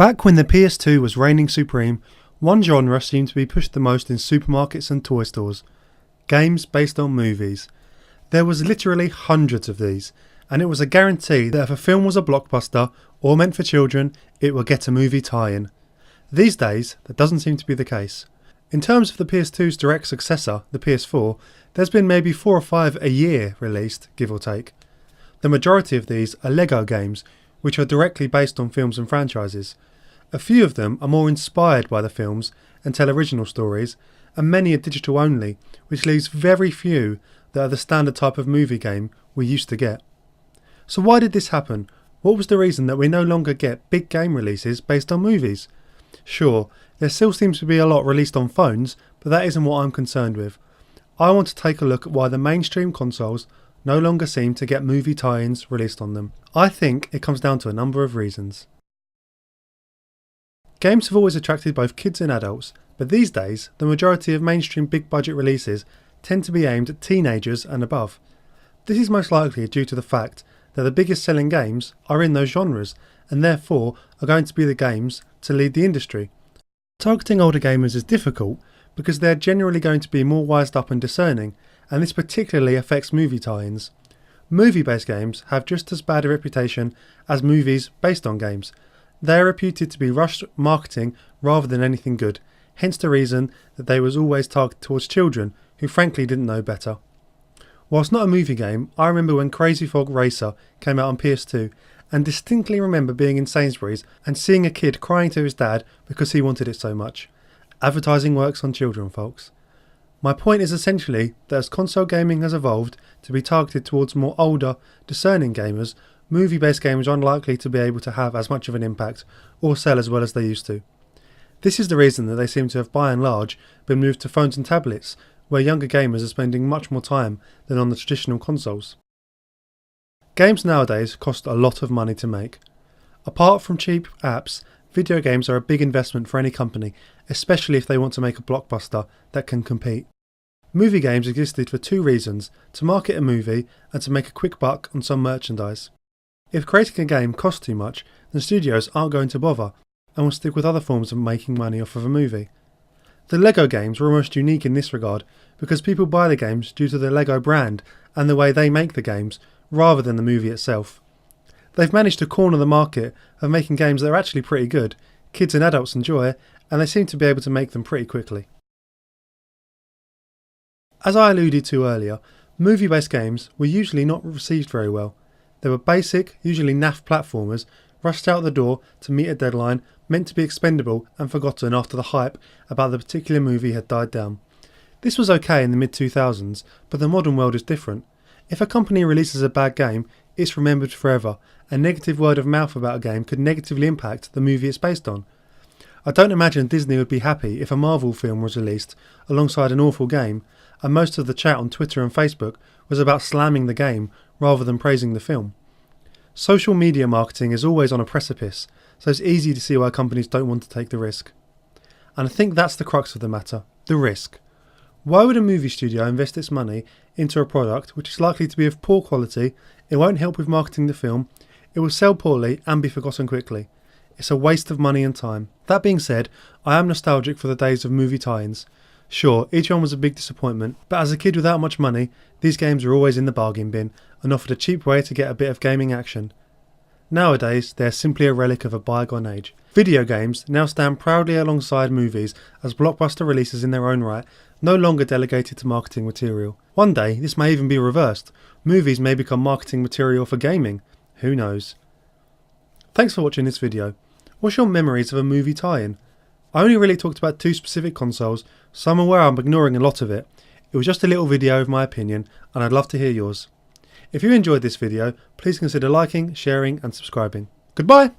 Back when the PS2 was reigning supreme, one genre seemed to be pushed the most in supermarkets and toy stores: games based on movies. There was literally hundreds of these, and it was a guarantee that if a film was a blockbuster or meant for children, it would get a movie tie-in. These days, that doesn't seem to be the case. In terms of the PS2's direct successor, the PS4, there's been maybe 4 or 5 a year released, give or take. The majority of these are Lego games, which are directly based on films and franchises. A few of them are more inspired by the films and tell original stories, and many are digital only, which leaves very few that are the standard type of movie game we used to get. So why did this happen? What was the reason that we no longer get big game releases based on movies? Sure, there still seems to be a lot released on phones, but that isn't what I'm concerned with. I want to take a look at why the mainstream consoles no longer seem to get movie tie-ins released on them. I think it comes down to a number of reasons. Games have always attracted both kids and adults, but these days the majority of mainstream big budget releases tend to be aimed at teenagers and above. This is most likely due to the fact that the biggest selling games are in those genres, and therefore are going to be the games to lead the industry. Targeting older gamers is difficult because they are generally going to be more wised up and discerning, and this particularly affects movie tie-ins. Movie-based games have just as bad a reputation as movies based on games. They are reputed to be rushed marketing rather than anything good, hence the reason that they was always targeted towards children who frankly didn't know better. Whilst not a movie game, I remember when Crazy Frog Racer came out on PS2 and distinctly remember being in Sainsbury's and seeing a kid crying to his dad because he wanted it so much. Advertising works on children, folks. My point is essentially that as console gaming has evolved to be targeted towards more older, discerning gamers, movie-based games are unlikely to be able to have as much of an impact or sell as well as they used to. This is the reason that they seem to have by and large been moved to phones and tablets, where younger gamers are spending much more time than on the traditional consoles. Games nowadays cost a lot of money to make. Apart from cheap apps, video games are a big investment for any company, especially if they want to make a blockbuster that can compete. Movie games existed for 2 reasons: to market a movie and to make a quick buck on some merchandise. If creating a game costs too much, then studios aren't going to bother and will stick with other forms of making money off of a movie. The Lego games were almost unique in this regard because people buy the games due to the Lego brand and the way they make the games, rather than the movie itself. They've managed to corner the market of making games that are actually pretty good, kids and adults enjoy, and they seem to be able to make them pretty quickly. As I alluded to earlier, movie-based games were usually not received very well. They were basic, usually naff platformers, rushed out the door to meet a deadline, meant to be expendable and forgotten after the hype about the particular movie had died down. This was okay in the mid-2000s, but the modern world is different. If a company releases a bad game, it's remembered forever, and negative word of mouth about a game could negatively impact the movie it's based on. I don't imagine Disney would be happy if a Marvel film was released alongside an awful game, and most of the chat on Twitter and Facebook was about slamming the game rather than praising the film. Social media marketing is always on a precipice, so it's easy to see why companies don't want to take the risk. And I think that's the crux of the matter, the risk. Why would a movie studio invest its money into a product which is likely to be of poor quality, it won't help with marketing the film, it will sell poorly and be forgotten quickly? It's a waste of money and time. That being said, I am nostalgic for the days of movie tie-ins. Sure, each one was a big disappointment, but as a kid without much money, these games were always in the bargain bin and offered a cheap way to get a bit of gaming action. Nowadays, they are simply a relic of a bygone age. Video games now stand proudly alongside movies as blockbuster releases in their own right, no longer delegated to marketing material. One day, this may even be reversed. Movies may become marketing material for gaming. Who knows? Thanks for watching this video. What's your memories of a movie tie-in? I only really talked about 2 specific consoles, so I'm aware I'm ignoring a lot of it. It was just a little video of my opinion, and I'd love to hear yours. If you enjoyed this video, please consider liking, sharing and subscribing. Goodbye!